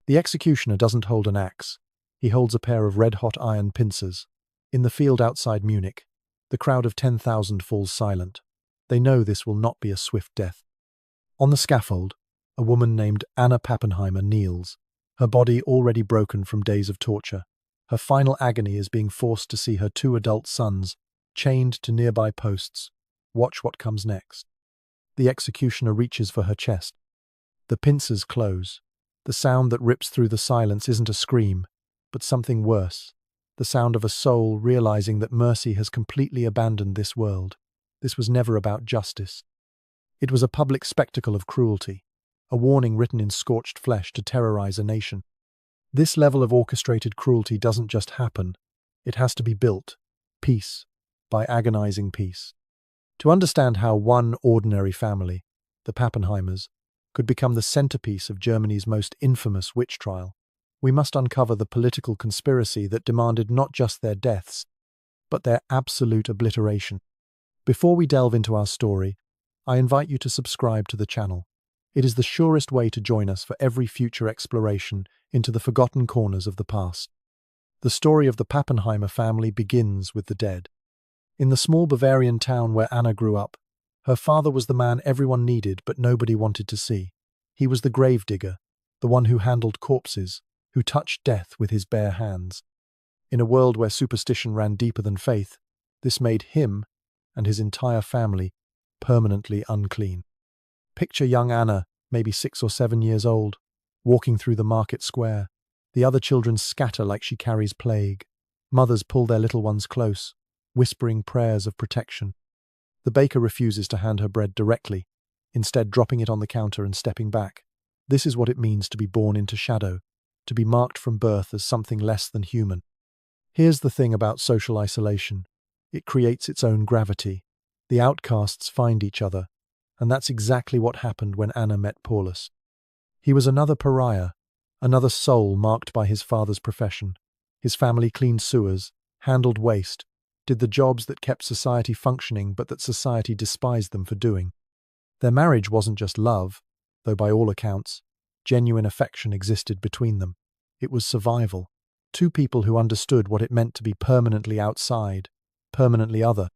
The executioner doesn't hold an axe. He holds a pair of red-hot iron pincers. In the field outside Munich, the crowd of 10,000 falls silent. They know this will not be a swift death. On the scaffold, a woman named Anna Pappenheimer kneels, her body already broken from days of torture. Her final agony is being forced to see her 2 adult sons, chained to nearby posts. Watch what comes next. The executioner reaches for her chest. The pincers close. The sound that rips through the silence isn't a scream, but something worse. The sound of a soul realizing that mercy has completely abandoned this world. This was never about justice. It was a public spectacle of cruelty, a warning written in scorched flesh to terrorize a nation. This level of orchestrated cruelty doesn't just happen. It has to be built, piece by agonizing piece. To understand how one ordinary family, the Pappenheimers, could become the centerpiece of Germany's most infamous witch trial, we must uncover the political conspiracy that demanded not just their deaths, but their absolute obliteration. Before we delve into our story, I invite you to subscribe to the channel. It is the surest way to join us for every future exploration into the forgotten corners of the past. The story of the Pappenheimer family begins with the dead. In the small Bavarian town where Anna grew up, her father was the man everyone needed but nobody wanted to see. He was the gravedigger, the one who handled corpses, who touched death with his bare hands. In a world where superstition ran deeper than faith, this made him and his entire family permanently unclean. Picture young Anna, maybe 6 or 7 years old, walking through the market square. The other children scatter like she carries plague. Mothers pull their little ones close, whispering prayers of protection. The baker refuses to hand her bread directly, instead dropping it on the counter and stepping back. This is what it means to be born into shadow, to be marked from birth as something less than human. Here's the thing about social isolation. It creates its own gravity. The outcasts find each other, and that's exactly what happened when Anna met Paulus. He was another pariah, another soul marked by his father's profession. His family cleaned sewers, handled waste, did the jobs that kept society functioning but that society despised them for doing. Their marriage wasn't just love, though by all accounts, genuine affection existed between them. It was survival. 2 people who understood what it meant to be permanently outside, permanently other.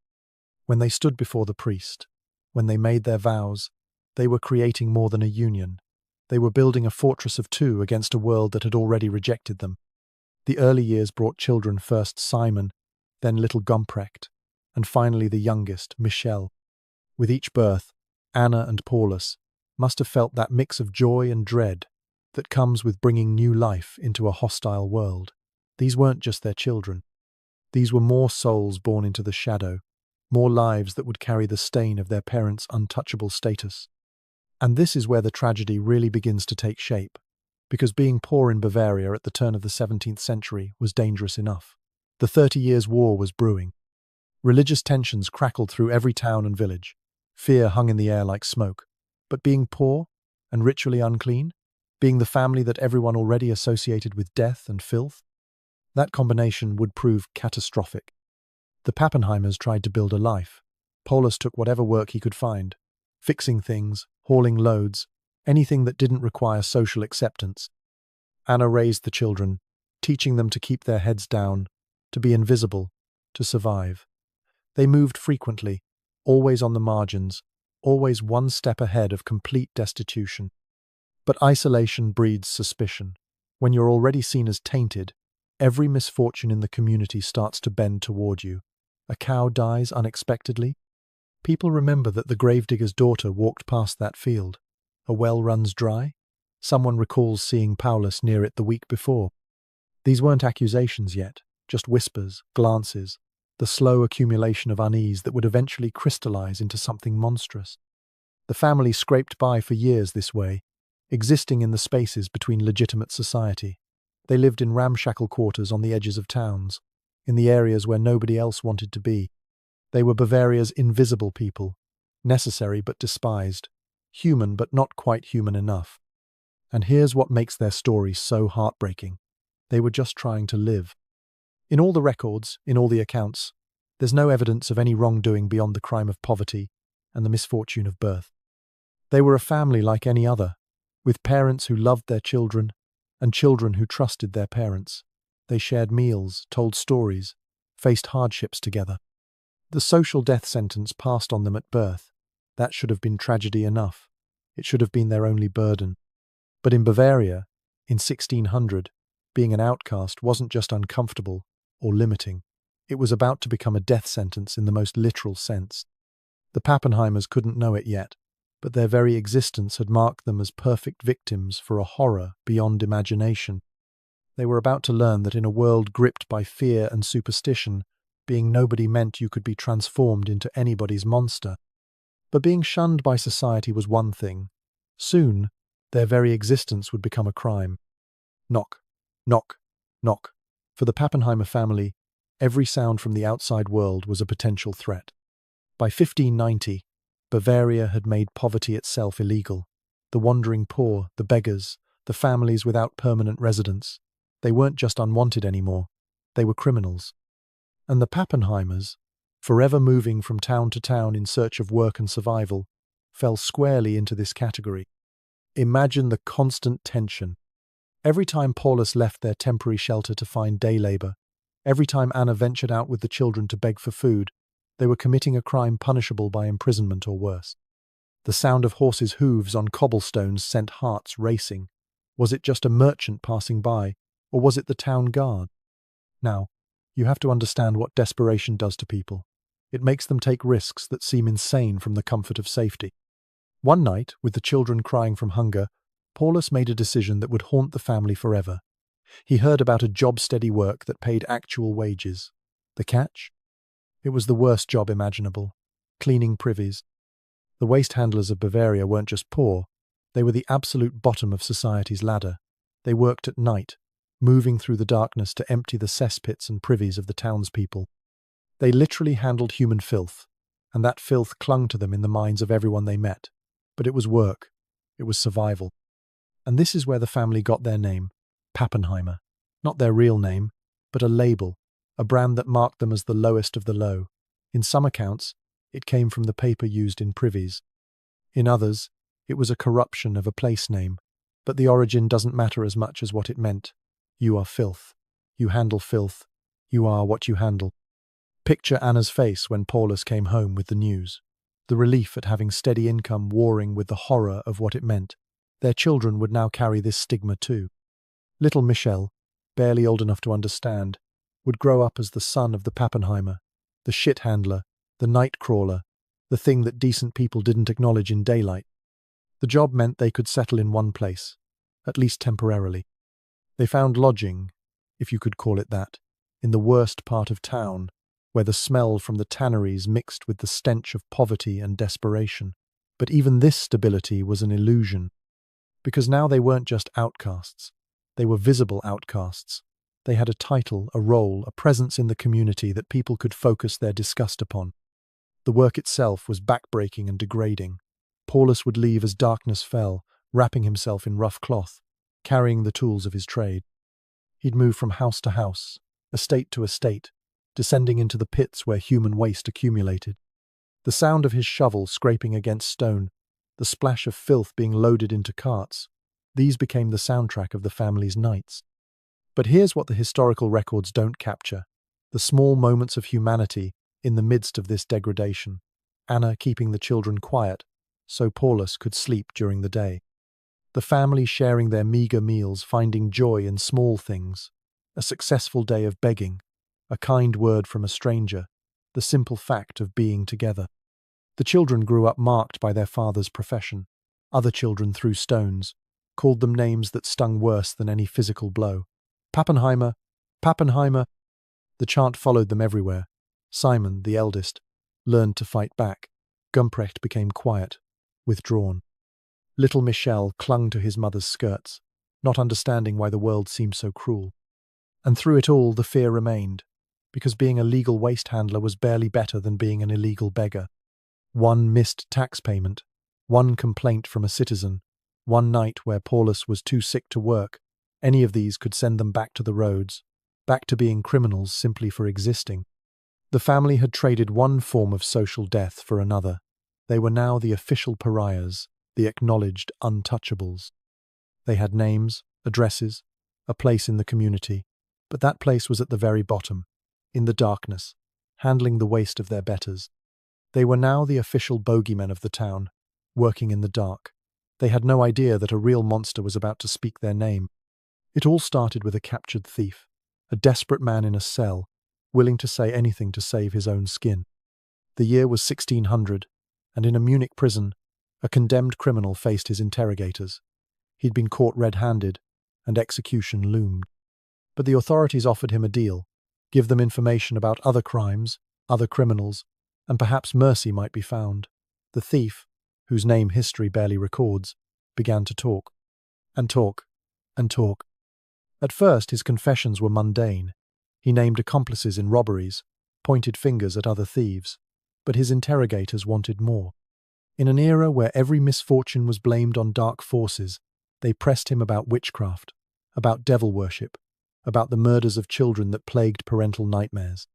When they stood before the priest, when they made their vows, they were creating more than a union. They were building a fortress of 2 against a world that had already rejected them. The early years brought children, first Simon, then little Gumprecht, and finally the youngest, Michelle. With each birth, Anna and Paulus must have felt that mix of joy and dread that comes with bringing new life into a hostile world. These weren't just their children. These were more souls born into the shadow, more lives that would carry the stain of their parents' untouchable status. And this is where the tragedy really begins to take shape, because being poor in Bavaria at the turn of the 17th century was dangerous enough. The 30 Years' War was brewing. Religious tensions crackled through every town and village. Fear hung in the air like smoke. But being poor and ritually unclean, being the family that everyone already associated with death and filth, that combination would prove catastrophic. The Pappenheimers tried to build a life. Paulus took whatever work he could find, fixing things, hauling loads, anything that didn't require social acceptance. Anna raised the children, teaching them to keep their heads down, to be invisible, to survive. They moved frequently, always on the margins, always one step ahead of complete destitution. But isolation breeds suspicion. When you're already seen as tainted, every misfortune in the community starts to bend toward you. A cow dies unexpectedly. People remember that the gravedigger's daughter walked past that field. A well runs dry. Someone recalls seeing Paulus near it the week before. These weren't accusations yet, just whispers, glances, the slow accumulation of unease that would eventually crystallize into something monstrous. The family scraped by for years this way, existing in the spaces between legitimate society. They lived in ramshackle quarters on the edges of towns, in the areas where nobody else wanted to be. They were Bavaria's invisible people, necessary but despised, human but not quite human enough. And here's what makes their story so heartbreaking. They were just trying to live. In all the records, in all the accounts, there's no evidence of any wrongdoing beyond the crime of poverty and the misfortune of birth. They were a family like any other, with parents who loved their children, and children who trusted their parents. They shared meals, told stories, faced hardships together. The social death sentence passed on them at birth. That should have been tragedy enough. It should have been their only burden. But in Bavaria, in 1600, being an outcast wasn't just uncomfortable or limiting. It was about to become a death sentence in the most literal sense. The Pappenheimers couldn't know it yet, but their very existence had marked them as perfect victims for a horror beyond imagination. They were about to learn that in a world gripped by fear and superstition, being nobody meant you could be transformed into anybody's monster. But being shunned by society was one thing. Soon, their very existence would become a crime. Knock, knock, knock. For the Pappenheimer family, every sound from the outside world was a potential threat. By 1590, Bavaria had made poverty itself illegal. The wandering poor, the beggars, the families without permanent residence, they weren't just unwanted anymore, they were criminals. And the Pappenheimers, forever moving from town to town in search of work and survival, fell squarely into this category. Imagine the constant tension. Every time Paulus left their temporary shelter to find day labor, every time Anna ventured out with the children to beg for food, they were committing a crime punishable by imprisonment or worse. The sound of horses' hooves on cobblestones sent hearts racing. Was it just a merchant passing by, or was it the town guard? Now, you have to understand what desperation does to people. It makes them take risks that seem insane from the comfort of safety. One night, with the children crying from hunger, Paulus made a decision that would haunt the family forever. He heard about a job-steady work that paid actual wages. The catch? It was the worst job imaginable. Cleaning privies. The waste handlers of Bavaria weren't just poor, they were the absolute bottom of society's ladder. They worked at night, moving through the darkness to empty the cesspits and privies of the townspeople. They literally handled human filth, and that filth clung to them in the minds of everyone they met. But it was work. It was survival. And this is where the family got their name, Pappenheimer. Not their real name, but a label, a brand that marked them as the lowest of the low. In some accounts, it came from the paper used in privies. In others, it was a corruption of a place name. But the origin doesn't matter as much as what it meant. You are filth. You handle filth. You are what you handle. Picture Anna's face when Paulus came home with the news. The relief at having steady income warring with the horror of what it meant. Their children would now carry this stigma too. Little Michel, barely old enough to understand, would grow up as the son of the Pappenheimer, the shit handler, the night crawler, the thing that decent people didn't acknowledge in daylight. The job meant they could settle in one place, at least temporarily. They found lodging, if you could call it that, in the worst part of town, where the smell from the tanneries mixed with the stench of poverty and desperation. But even this stability was an illusion, because now they weren't just outcasts. They were visible outcasts. They had a title, a role, a presence in the community that people could focus their disgust upon. The work itself was backbreaking and degrading. Paulus would leave as darkness fell, wrapping himself in rough cloth, carrying the tools of his trade. He'd move from house to house, estate to estate, descending into the pits where human waste accumulated. The sound of his shovel scraping against stone, the splash of filth being loaded into carts, these became the soundtrack of the family's nights. But here's what the historical records don't capture: the small moments of humanity in the midst of this degradation. Anna keeping the children quiet, so Paulus could sleep during the day. The family sharing their meager meals, finding joy in small things. A successful day of begging, a kind word from a stranger, the simple fact of being together. The children grew up marked by their father's profession. Other children threw stones, called them names that stung worse than any physical blow. Pappenheimer, Pappenheimer. The chant followed them everywhere. Simon, the eldest, learned to fight back. Gumprecht became quiet, withdrawn. Little Michel clung to his mother's skirts, not understanding why the world seemed so cruel. And through it all, the fear remained, because being a legal waste handler was barely better than being an illegal beggar. One missed tax payment, one complaint from a citizen, one night where Paulus was too sick to work, any of these could send them back to the roads, back to being criminals simply for existing. The family had traded one form of social death for another. They were now the official pariahs, the acknowledged untouchables. They had names, addresses, a place in the community, but that place was at the very bottom, in the darkness, handling the waste of their betters. They were now the official bogeymen of the town, working in the dark. They had no idea that a real monster was about to speak their name. It all started with a captured thief, a desperate man in a cell, willing to say anything to save his own skin. The year was 1600, and in a Munich prison, a condemned criminal faced his interrogators. He'd been caught red-handed, and execution loomed. But the authorities offered him a deal: give them information about other crimes, other criminals, and perhaps mercy might be found. The thief, whose name history barely records, began to talk. And talk. And talk. At first, his confessions were mundane. He named accomplices in robberies, pointed fingers at other thieves. But his interrogators wanted more. In an era where every misfortune was blamed on dark forces, they pressed him about witchcraft, about devil worship, about the murders of children that plagued parental nightmares.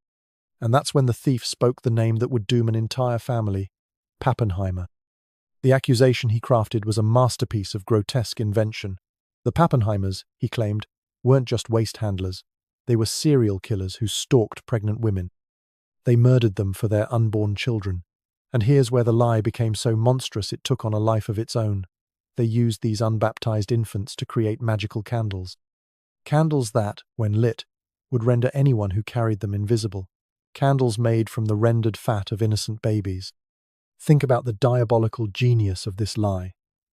And that's when the thief spoke the name that would doom an entire family: Pappenheimer. The accusation he crafted was a masterpiece of grotesque invention. The Pappenheimers, he claimed, weren't just waste handlers. They were serial killers who stalked pregnant women. They murdered them for their unborn children. And here's where the lie became so monstrous it took on a life of its own. They used these unbaptized infants to create magical candles. Candles that, when lit, would render anyone who carried them invisible. Candles made from the rendered fat of innocent babies. Think about the diabolical genius of this lie.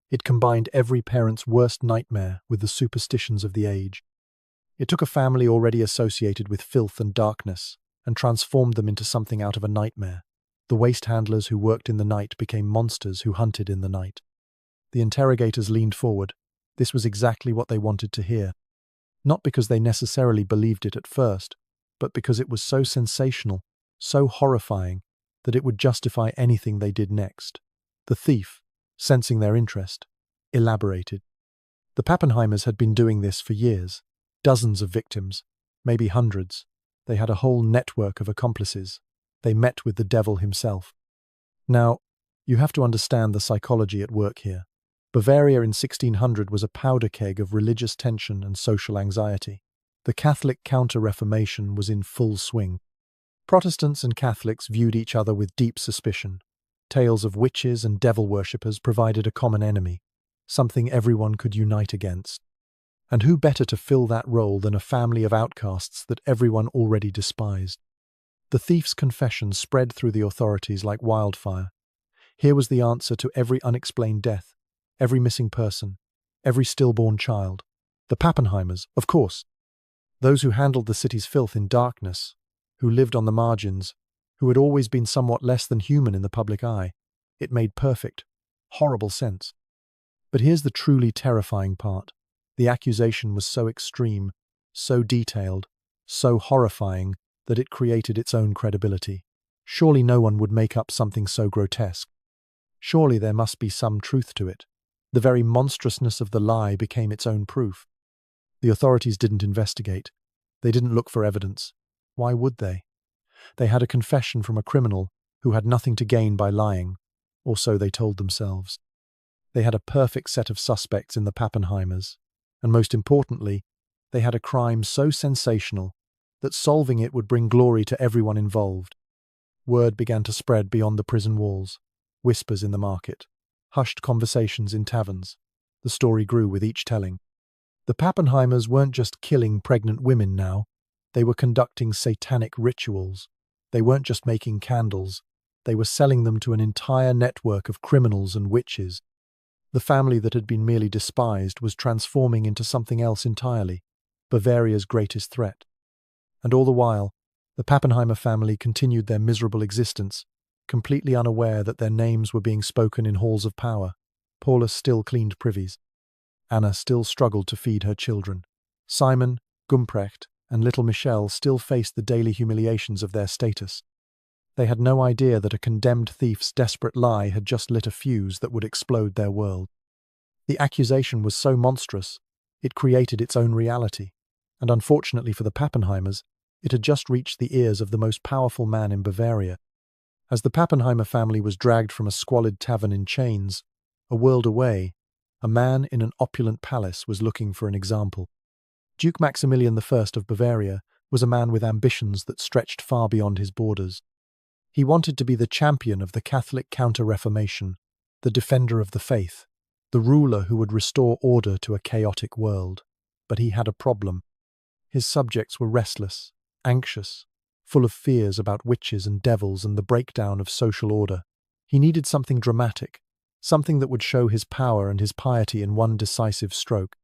It combined every parent's worst nightmare with the superstitions of the age. It took a family already associated with filth and darkness and transformed them into something out of a nightmare. The waste handlers who worked in the night became monsters who hunted in the night. The interrogators leaned forward. This was exactly what they wanted to hear. Not because they necessarily believed it at first, but because it was so sensational, so horrifying, that it would justify anything they did next. The thief, sensing their interest, elaborated. The Pappenheimers had been doing this for years. Dozens of victims, maybe hundreds. They had a whole network of accomplices. They met with the devil himself. Now, you have to understand the psychology at work here. Bavaria in 1600 was a powder keg of religious tension and social anxiety. The Catholic Counter-Reformation was in full swing. Protestants and Catholics viewed each other with deep suspicion. Tales of witches and devil worshippers provided a common enemy, something everyone could unite against. And who better to fill that role than a family of outcasts that everyone already despised? The thief's confession spread through the authorities like wildfire. Here was the answer to every unexplained death, every missing person, every stillborn child. The Pappenheimers, of course. Those who handled the city's filth in darkness, who lived on the margins, who had always been somewhat less than human in the public eye. It made perfect, horrible sense. But here's the truly terrifying part. The accusation was so extreme, so detailed, so horrifying that it created its own credibility. Surely no one would make up something so grotesque. Surely there must be some truth to it. The very monstrousness of the lie became its own proof. The authorities didn't investigate. They didn't look for evidence. Why would they? They had a confession from a criminal who had nothing to gain by lying, or so they told themselves. They had a perfect set of suspects in the Pappenheimers, and most importantly, they had a crime so sensational that solving it would bring glory to everyone involved. Word began to spread beyond the prison walls, whispers in the market, hushed conversations in taverns. The story grew with each telling. The Pappenheimers weren't just killing pregnant women now, they were conducting satanic rituals. They weren't just making candles, they were selling them to an entire network of criminals and witches. The family that had been merely despised was transforming into something else entirely, Bavaria's greatest threat. And all the while, the Pappenheimer family continued their miserable existence, completely unaware that their names were being spoken in halls of power. Paula still cleaned privies. Anna still struggled to feed her children. Simon, Gumprecht, and little Michelle still faced the daily humiliations of their status. They had no idea that a condemned thief's desperate lie had just lit a fuse that would explode their world. The accusation was so monstrous, it created its own reality, and unfortunately for the Pappenheimers, it had just reached the ears of the most powerful man in Bavaria. As the Pappenheimer family was dragged from a squalid tavern in chains, a world away, a man in an opulent palace was looking for an example. Duke Maximilian I of Bavaria was a man with ambitions that stretched far beyond his borders. He wanted to be the champion of the Catholic Counter-Reformation, the defender of the faith, the ruler who would restore order to a chaotic world. But he had a problem. His subjects were restless, anxious, full of fears about witches and devils and the breakdown of social order. He needed something dramatic, something that would show his power and his piety in one decisive stroke.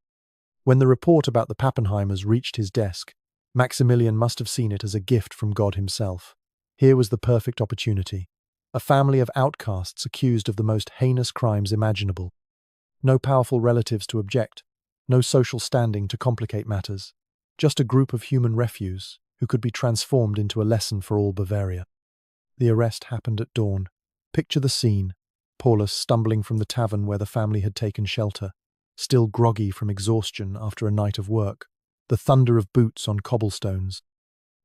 When the report about the Pappenheimers reached his desk, Maximilian must have seen it as a gift from God himself. Here was the perfect opportunity. A family of outcasts accused of the most heinous crimes imaginable. No powerful relatives to object, no social standing to complicate matters. Just a group of human refuse who could be transformed into a lesson for all Bavaria. The arrest happened at dawn. Picture the scene. Paulus stumbling from the tavern where the family had taken shelter, still groggy from exhaustion after a night of work. The thunder of boots on cobblestones.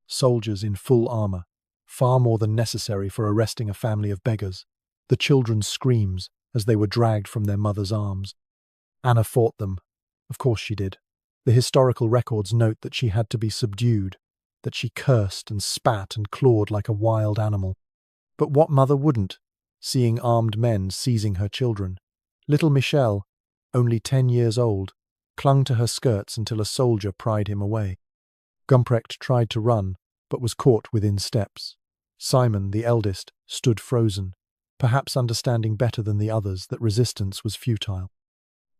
Soldiers in full armor, far more than necessary for arresting a family of beggars. The children's screams as they were dragged from their mother's arms. Anna fought them. Of course she did. The historical records note that she had to be subdued, that she cursed and spat and clawed like a wild animal. But what mother wouldn't, seeing armed men seizing her children? Little Michel, only 10 years old, clung to her skirts until a soldier pried him away. Gumprecht tried to run, but was caught within steps. Simon, the eldest, stood frozen, perhaps understanding better than the others that resistance was futile.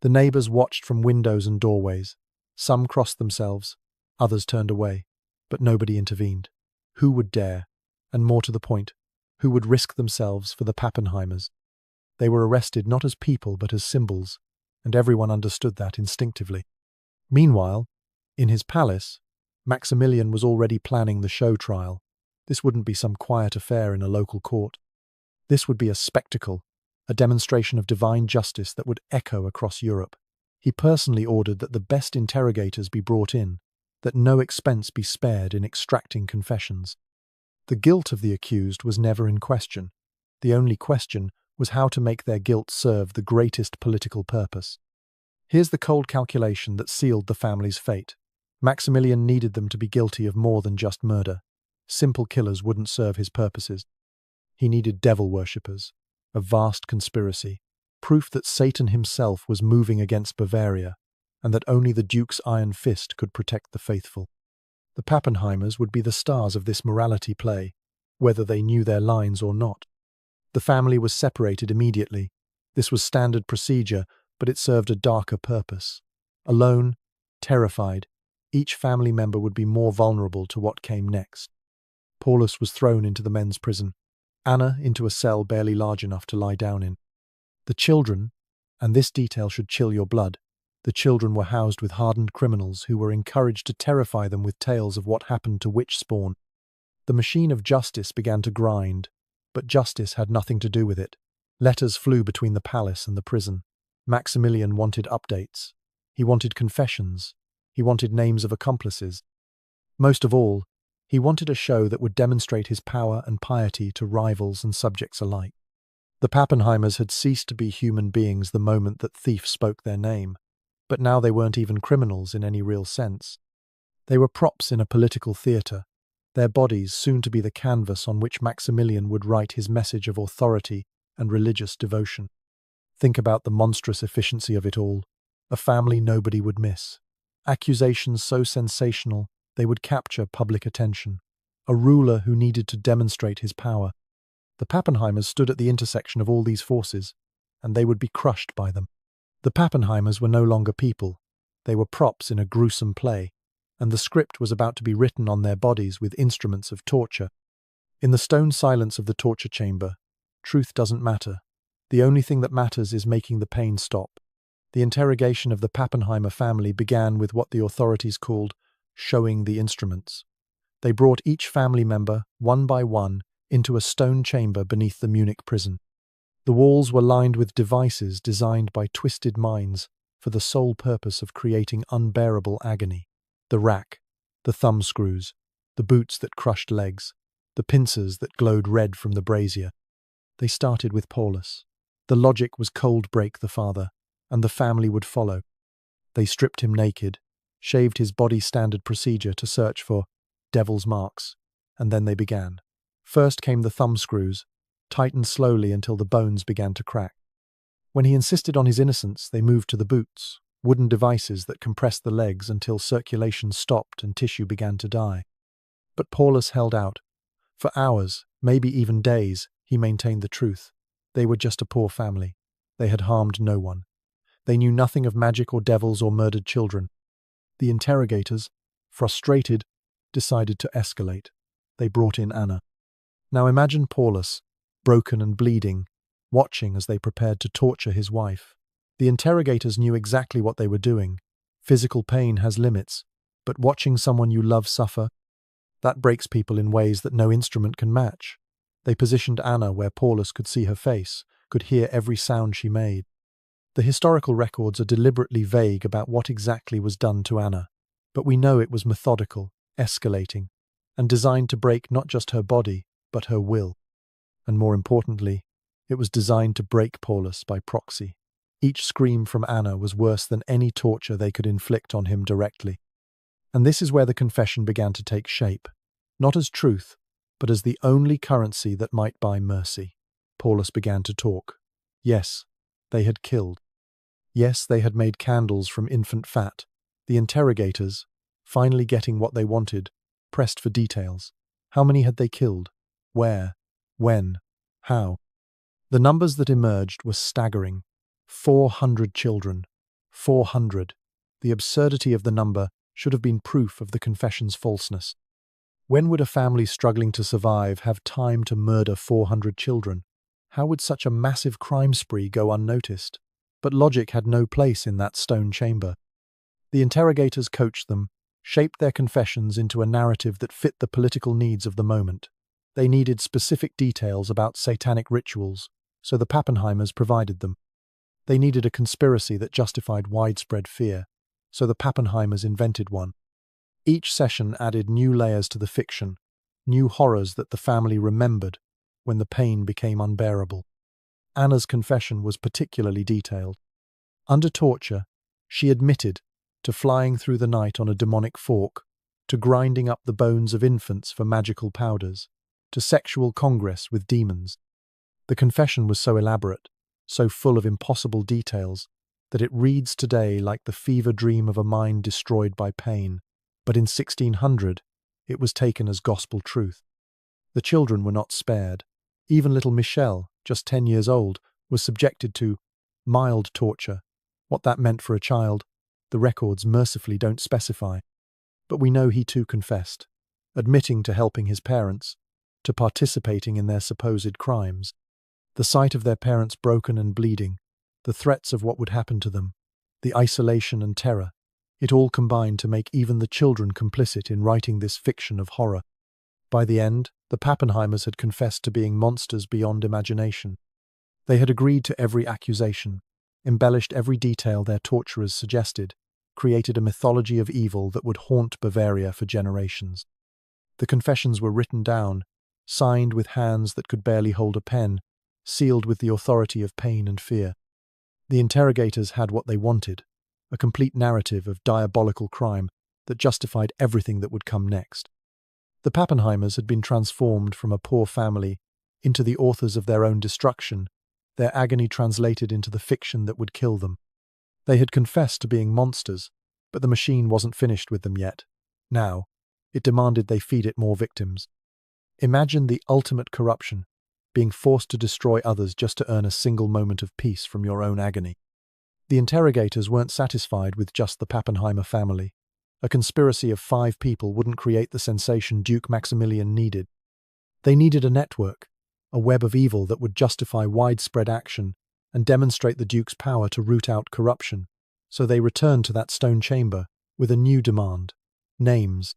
The neighbours watched from windows and doorways. Some crossed themselves, others turned away, but nobody intervened. Who would dare? And more to the point, who would risk themselves for the Pappenheimers? They were arrested not as people but as symbols, and everyone understood that instinctively. Meanwhile, in his palace, Maximilian was already planning the show trial. This wouldn't be some quiet affair in a local court. This would be a spectacle, a demonstration of divine justice that would echo across Europe. He personally ordered that the best interrogators be brought in, that no expense be spared in extracting confessions. The guilt of the accused was never in question. The only question was how to make their guilt serve the greatest political purpose. Here's the cold calculation that sealed the family's fate. Maximilian needed them to be guilty of more than just murder. Simple killers wouldn't serve his purposes. He needed devil worshippers, a vast conspiracy, proof that Satan himself was moving against Bavaria, and that only the Duke's iron fist could protect the faithful. The Pappenheimers would be the stars of this morality play, whether they knew their lines or not. The family was separated immediately. This was standard procedure, but it served a darker purpose. Alone, terrified, each family member would be more vulnerable to what came next. Paulus was thrown into the men's prison, Anna into a cell barely large enough to lie down in. The children, and this detail should chill your blood, the children were housed with hardened criminals who were encouraged to terrify them with tales of what happened to witch spawn. The machine of justice began to grind, but justice had nothing to do with it. Letters flew between the palace and the prison. Maximilian wanted updates. He wanted confessions. He wanted names of accomplices. Most of all, he wanted a show that would demonstrate his power and piety to rivals and subjects alike. The Pappenheimers had ceased to be human beings the moment that thief spoke their name, but now they weren't even criminals in any real sense. They were props in a political theatre, their bodies soon to be the canvas on which Maximilian would write his message of authority and religious devotion. Think about the monstrous efficiency of it all. A family nobody would miss. Accusations so sensational they would capture public attention. A ruler who needed to demonstrate his power. The Pappenheimers stood at the intersection of all these forces, and they would be crushed by them. The Pappenheimers were no longer people. They were props in a gruesome play, and the script was about to be written on their bodies with instruments of torture. In the stone silence of the torture chamber, truth doesn't matter. The only thing that matters is making the pain stop. The interrogation of the Pappenheimer family began with what the authorities called showing the instruments. They brought each family member, one by one, into a stone chamber beneath the Munich prison. The walls were lined with devices designed by twisted minds for the sole purpose of creating unbearable agony. The rack, the thumb screws, the boots that crushed legs, the pincers that glowed red from the brazier. They started with Paulus. The logic was cold break the father, and the family would follow. They stripped him naked, shaved his body standard procedure to search for devil's marks, and then they began. First came the thumb screws, tightened slowly until the bones began to crack. When he insisted on his innocence, they moved to the boots, wooden devices that compressed the legs until circulation stopped and tissue began to die. But Paulus held out. For hours, maybe even days, he maintained the truth. They were just a poor family. They had harmed no one. They knew nothing of magic or devils or murdered children. The interrogators, frustrated, decided to escalate. They brought in Anna. Now imagine Paulus, broken and bleeding, watching as they prepared to torture his wife. The interrogators knew exactly what they were doing. Physical pain has limits, but watching someone you love suffer, that breaks people in ways that no instrument can match. They positioned Anna where Paulus could see her face, could hear every sound she made. The historical records are deliberately vague about what exactly was done to Anna, but we know it was methodical, escalating, and designed to break not just her body, but her will. And more importantly, it was designed to break Paulus by proxy. Each scream from Anna was worse than any torture they could inflict on him directly. And this is where the confession began to take shape, not as truth, but as the only currency that might buy mercy. Paulus began to talk. Yes, they had killed. Yes, they had made candles from infant fat. The interrogators, finally getting what they wanted, pressed for details. How many had they killed? Where? When? How? The numbers that emerged were staggering. 400 children. 400. The absurdity of the number should have been proof of the confession's falseness. When would a family struggling to survive have time to murder 400 children? How would such a massive crime spree go unnoticed? But logic had no place in that stone chamber. The interrogators coached them, shaped their confessions into a narrative that fit the political needs of the moment. They needed specific details about satanic rituals, so the Pappenheimers provided them. They needed a conspiracy that justified widespread fear, so the Pappenheimers invented one. Each session added new layers to the fiction, new horrors that the family remembered when the pain became unbearable. Anna's confession was particularly detailed. Under torture, she admitted to flying through the night on a demonic fork, to grinding up the bones of infants for magical powders, to sexual congress with demons. The confession was so elaborate, so full of impossible details, that it reads today like the fever dream of a mind destroyed by pain. But in 1600, it was taken as gospel truth. The children were not spared. Even little Michel, just 10 years old, was subjected to mild torture. What that meant for a child, the records mercifully don't specify. But we know he too confessed, admitting to helping his parents, to participating in their supposed crimes. The sight of their parents broken and bleeding, the threats of what would happen to them, the isolation and terror, it all combined to make even the children complicit in writing this fiction of horror. By the end, the Pappenheimers had confessed to being monsters beyond imagination. They had agreed to every accusation, embellished every detail their torturers suggested, created a mythology of evil that would haunt Bavaria for generations. The confessions were written down, signed with hands that could barely hold a pen, sealed with the authority of pain and fear. The interrogators had what they wanted, a complete narrative of diabolical crime that justified everything that would come next. The Pappenheimers had been transformed from a poor family into the authors of their own destruction, their agony translated into the fiction that would kill them. They had confessed to being monsters, but the machine wasn't finished with them yet. Now, it demanded they feed it more victims. Imagine the ultimate corruption, being forced to destroy others just to earn a single moment of peace from your own agony. The interrogators weren't satisfied with just the Pappenheimer family. A conspiracy of 5 people wouldn't create the sensation Duke Maximilian needed. They needed a network, a web of evil that would justify widespread action and demonstrate the Duke's power to root out corruption. So they returned to that stone chamber with a new demand: names.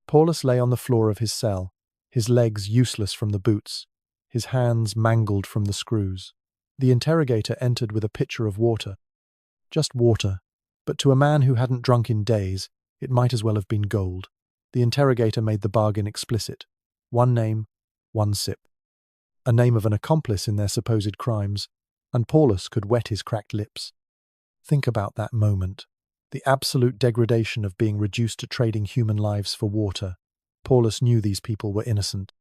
Paulus lay on the floor of his cell, his legs useless from the boots, his hands mangled from the screws. The interrogator entered with a pitcher of water. Just water, but to a man who hadn't drunk in days, it might as well have been gold. The interrogator made the bargain explicit. 1 name, 1 sip. A name of an accomplice in their supposed crimes, and Paulus could wet his cracked lips. Think about that moment. The absolute degradation of being reduced to trading human lives for water. Paulus knew these people were innocent.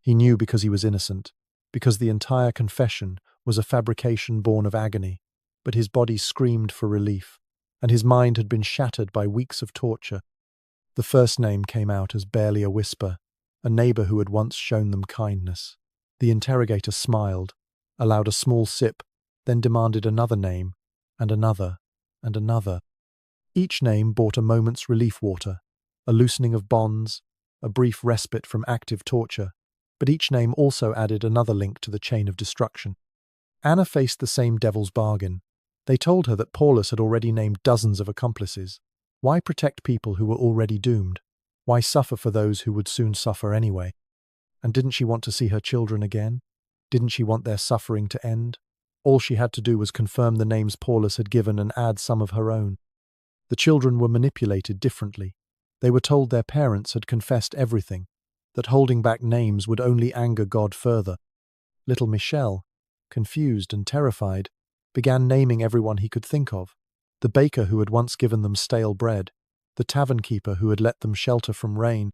He knew because he was innocent, because the entire confession was a fabrication born of agony, but his body screamed for relief, and his mind had been shattered by weeks of torture. The first name came out as barely a whisper, a neighbor who had once shown them kindness. The interrogator smiled, allowed a small sip, then demanded another name, and another, and another. Each name brought a moment's relief water, a loosening of bonds, a brief respite from active torture, but each name also added another link to the chain of destruction. Anna faced the same devil's bargain. They told her that Paulus had already named dozens of accomplices. Why protect people who were already doomed? Why suffer for those who would soon suffer anyway? And didn't she want to see her children again? Didn't she want their suffering to end? All she had to do was confirm the names Paulus had given and add some of her own. The children were manipulated differently. They were told their parents had confessed everything, that holding back names would only anger God further. Little Michel, confused and terrified, began naming everyone he could think of. The baker who had once given them stale bread, the tavern keeper who had let them shelter from rain,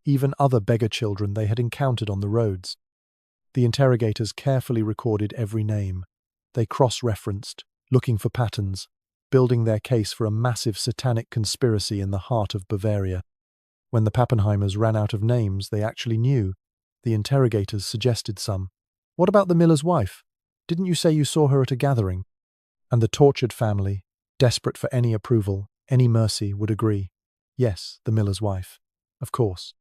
even other beggar children they had encountered on the roads. The interrogators carefully recorded every name. They cross-referenced, looking for patterns, building their case for a massive satanic conspiracy in the heart of Bavaria. When the Pappenheimers ran out of names they actually knew, the interrogators suggested some. What about the miller's wife? Didn't you say you saw her at a gathering? And the tortured family, desperate for any approval, any mercy, would agree. Yes, the miller's wife. Of course.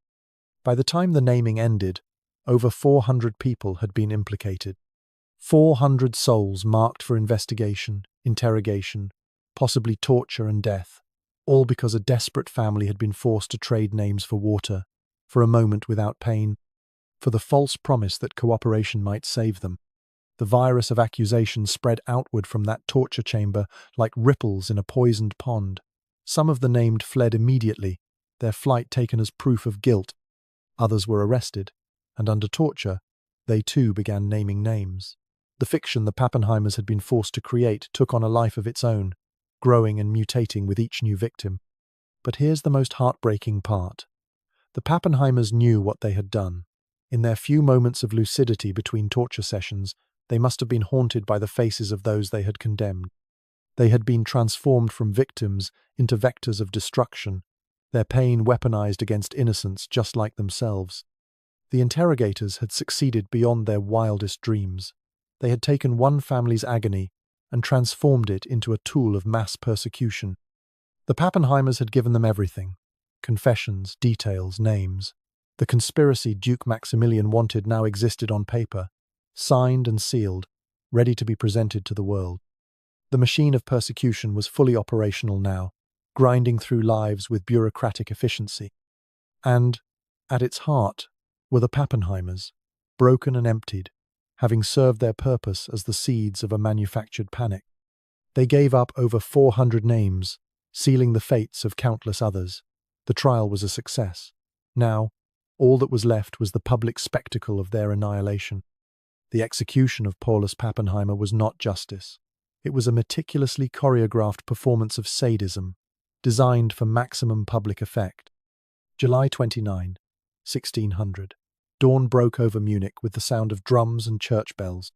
By the time the naming ended, over 400 people had been implicated. 400 souls marked for investigation, interrogation, possibly torture and death, all because a desperate family had been forced to trade names for water, for a moment without pain, for the false promise that cooperation might save them. The virus of accusation spread outward from that torture chamber like ripples in a poisoned pond. Some of the named fled immediately, their flight taken as proof of guilt. Others were arrested, and under torture, they too began naming names. The fiction the Pappenheimers had been forced to create took on a life of its own, growing and mutating with each new victim. But here's the most heartbreaking part. The Pappenheimers knew what they had done. In their few moments of lucidity between torture sessions, they must have been haunted by the faces of those they had condemned. They had been transformed from victims into vectors of destruction, their pain weaponized against innocents just like themselves. The interrogators had succeeded beyond their wildest dreams. They had taken one family's agony and transformed it into a tool of mass persecution. The Pappenheimers had given them everything: confessions, details, names. The conspiracy Duke Maximilian wanted now existed on paper, signed and sealed, ready to be presented to the world. The machine of persecution was fully operational now, grinding through lives with bureaucratic efficiency. And, at its heart, were the Pappenheimers, broken and emptied, having served their purpose as the seeds of a manufactured panic. They gave up over 400 names, sealing the fates of countless others. The trial was a success. Now, all that was left was the public spectacle of their annihilation. The execution of Paulus Pappenheimer was not justice. It was a meticulously choreographed performance of sadism, designed for maximum public effect. July 29, 1600. Dawn broke over Munich with the sound of drums and church bells.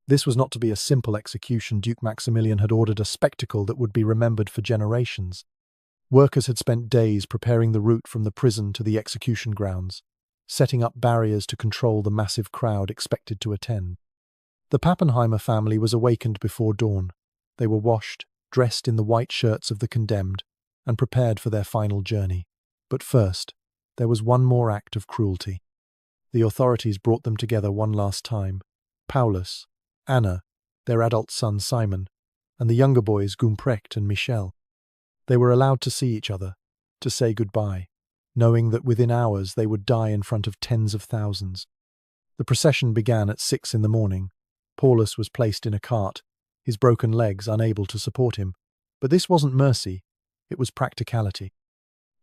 This was not to be a simple execution. Duke Maximilian had ordered a spectacle that would be remembered for generations. Workers had spent days preparing the route from the prison to the execution grounds, setting up barriers to control the massive crowd expected to attend. The Pappenheimer family was awakened before dawn. They were washed, dressed in the white shirts of the condemned, and prepared for their final journey. But first, there was one more act of cruelty. The authorities brought them together one last time: Paulus, Anna, their adult son Simon, and the younger boys Gumprecht and Michel. They were allowed to see each other, to say goodbye, knowing that within hours they would die in front of tens of thousands. The procession began at 6 in the morning. Paulus was placed in a cart, his broken legs unable to support him. But this wasn't mercy, it was practicality.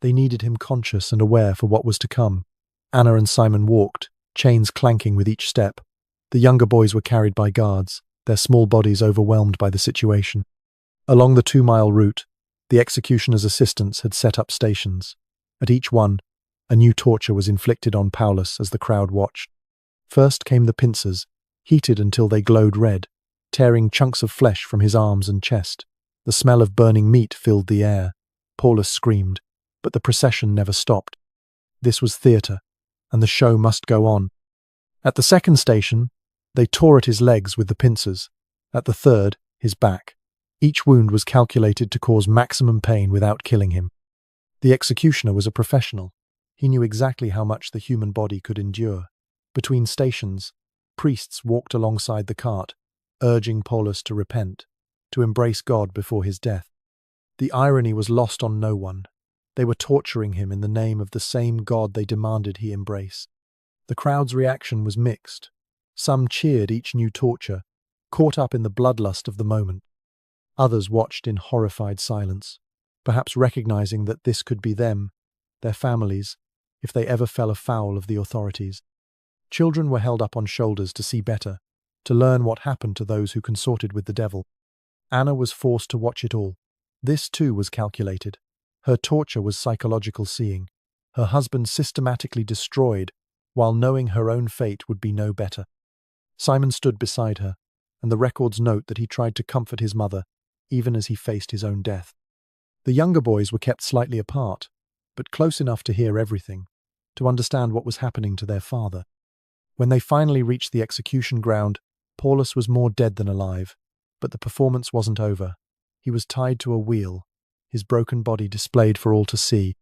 They needed him conscious and aware for what was to come. Anna and Simon walked, chains clanking with each step. The younger boys were carried by guards, their small bodies overwhelmed by the situation. Along the 2-mile route, The executioner's assistants had set up stations. At each one, a new torture was inflicted on Paulus as the crowd watched. First came the pincers, heated until they glowed red, tearing chunks of flesh from his arms and chest. The smell of burning meat filled the air. Paulus screamed, but the procession never stopped. This was theatre, and the show must go on. At the second station, they tore at his legs with the pincers. At the third, his back. Each wound was calculated to cause maximum pain without killing him. The executioner was a professional. He knew exactly how much the human body could endure. Between stations, priests walked alongside the cart, urging Paulus to repent, to embrace God before his death. The irony was lost on no one. They were torturing him in the name of the same God they demanded he embrace. The crowd's reaction was mixed. Some cheered each new torture, caught up in the bloodlust of the moment. Others watched in horrified silence, perhaps recognizing that this could be them, their families, if they ever fell afoul of the authorities. Children were held up on shoulders to see better, to learn what happened to those who consorted with the devil. Anna was forced to watch it all. This too was calculated. Her torture was psychological seeing. Her husband systematically destroyed, while knowing her own fate would be no better. Simon stood beside her, and the records note that he tried to comfort his mother, even as he faced his own death. The younger boys were kept slightly apart, but close enough to hear everything, to understand what was happening to their father. When they finally reached the execution ground, Paulus was more dead than alive, but the performance wasn't over. He was tied to a wheel, his broken body displayed for all to see.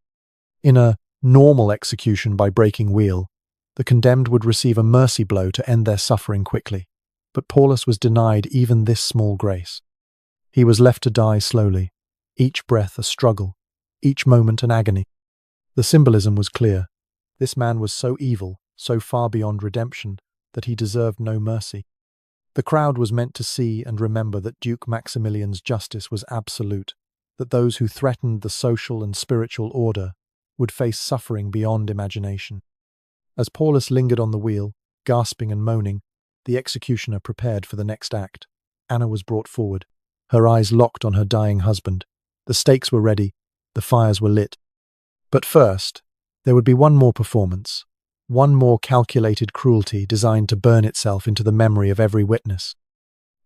In a normal execution by breaking wheel, the condemned would receive a mercy blow to end their suffering quickly, but Paulus was denied even this small grace. He was left to die slowly, each breath a struggle, each moment an agony. The symbolism was clear. This man was so evil, so far beyond redemption, that he deserved no mercy. The crowd was meant to see and remember that Duke Maximilian's justice was absolute, that those who threatened the social and spiritual order would face suffering beyond imagination. As Paulus lingered on the wheel, gasping and moaning, the executioner prepared for the next act. Anna was brought forward, her eyes locked on her dying husband. The stakes were ready, the fires were lit. But first, there would be one more performance, one more calculated cruelty designed to burn itself into the memory of every witness.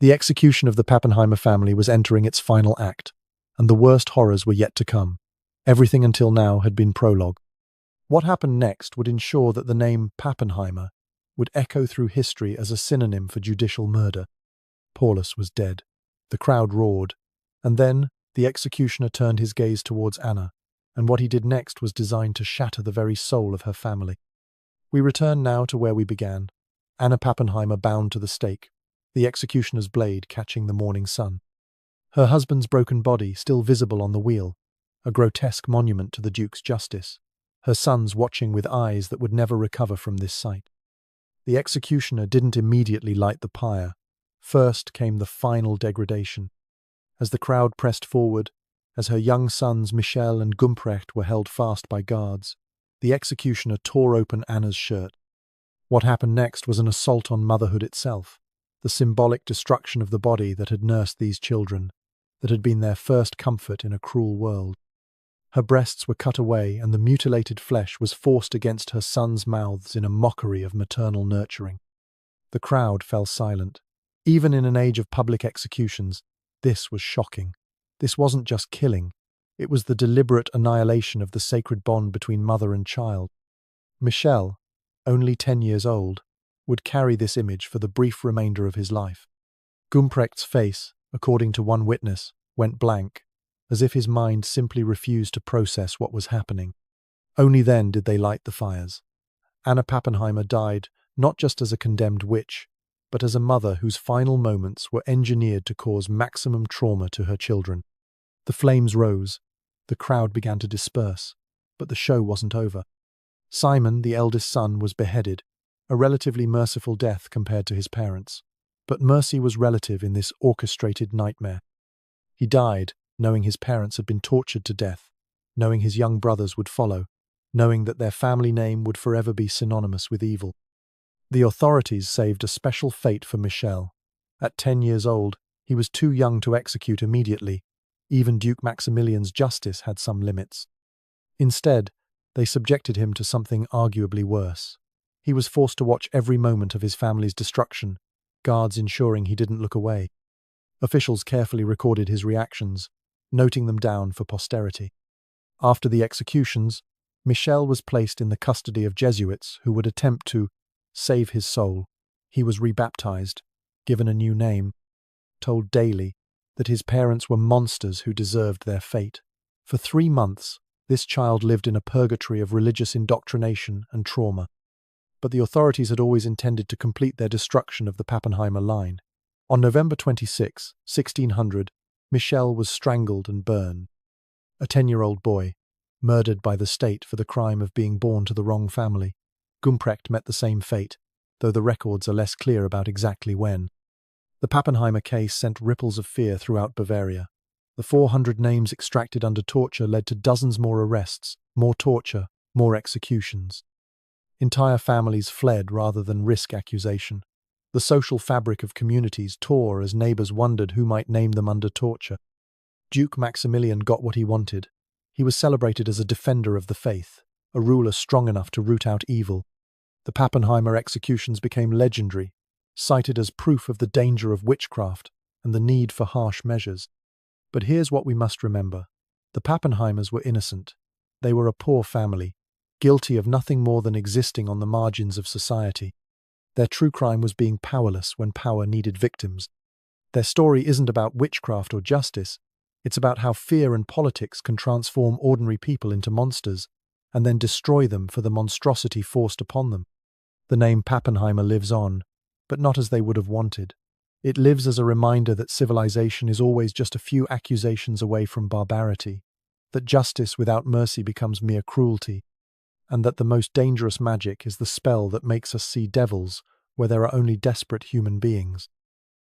The execution of the Pappenheimer family was entering its final act, and the worst horrors were yet to come. Everything until now had been prologue. What happened next would ensure that the name Pappenheimer would echo through history as a synonym for judicial murder. Paulus was dead. The crowd roared, and then the executioner turned his gaze towards Anna, and what he did next was designed to shatter the very soul of her family. We return now to where we began. Anna Pappenheimer bound to the stake, the executioner's blade catching the morning sun. Her husband's broken body still visible on the wheel, a grotesque monument to the Duke's justice, her sons watching with eyes that would never recover from this sight. The executioner didn't immediately light the pyre. First came the final degradation. As the crowd pressed forward, as her young sons Michel and Gumprecht were held fast by guards, the executioner tore open Anna's shirt. What happened next was an assault on motherhood itself, the symbolic destruction of the body that had nursed these children, that had been their first comfort in a cruel world. Her breasts were cut away, and the mutilated flesh was forced against her sons' mouths in a mockery of maternal nurturing. The crowd fell silent. Even in an age of public executions, this was shocking. This wasn't just killing. It was the deliberate annihilation of the sacred bond between mother and child. Michel, only 10 years old, would carry this image for the brief remainder of his life. Gumprecht's face, according to one witness, went blank, as if his mind simply refused to process what was happening. Only then did they light the fires. Anna Pappenheimer died not just as a condemned witch, but as a mother whose final moments were engineered to cause maximum trauma to her children. The flames rose. The crowd began to disperse, but the show wasn't over. Simon, the eldest son, was beheaded, a relatively merciful death compared to his parents. But mercy was relative in this orchestrated nightmare. He died, knowing his parents had been tortured to death, knowing his young brothers would follow, knowing that their family name would forever be synonymous with evil. The authorities saved a special fate for Michel. At 10 years old, he was too young to execute immediately, Even Duke Maximilian's justice had some limits. Instead, they subjected him to something arguably worse. He was forced to watch every moment of his family's destruction, guards ensuring he didn't look away. Officials carefully recorded his reactions, noting them down for posterity. After the executions, Michel was placed in the custody of Jesuits who would attempt to save his soul. He was rebaptized, given a new name, told daily that his parents were monsters who deserved their fate. For 3 months, this child lived in a purgatory of religious indoctrination and trauma. But the authorities had always intended to complete their destruction of the Pappenheimer line. On November 26, 1600, Michel was strangled and burned. A 10-year-old boy, murdered by the state for the crime of being born to the wrong family. Gumprecht met the same fate, though the records are less clear about exactly when. The Pappenheimer case sent ripples of fear throughout Bavaria. The 400 names extracted under torture led to dozens more arrests, more torture, more executions. Entire families fled rather than risk accusation. The social fabric of communities tore as neighbors wondered who might name them under torture. Duke Maximilian got what he wanted. He was celebrated as a defender of the faith, a ruler strong enough to root out evil. The Pappenheimer executions became legendary, cited as proof of the danger of witchcraft and the need for harsh measures. But here's what we must remember. The Pappenheimers were innocent. They were a poor family, guilty of nothing more than existing on the margins of society. Their true crime was being powerless when power needed victims. Their story isn't about witchcraft or justice. It's about how fear and politics can transform ordinary people into monsters and then destroy them for the monstrosity forced upon them. The name Pappenheimer lives on, but not as they would have wanted. It lives as a reminder that civilization is always just a few accusations away from barbarity, that justice without mercy becomes mere cruelty, and that the most dangerous magic is the spell that makes us see devils where there are only desperate human beings.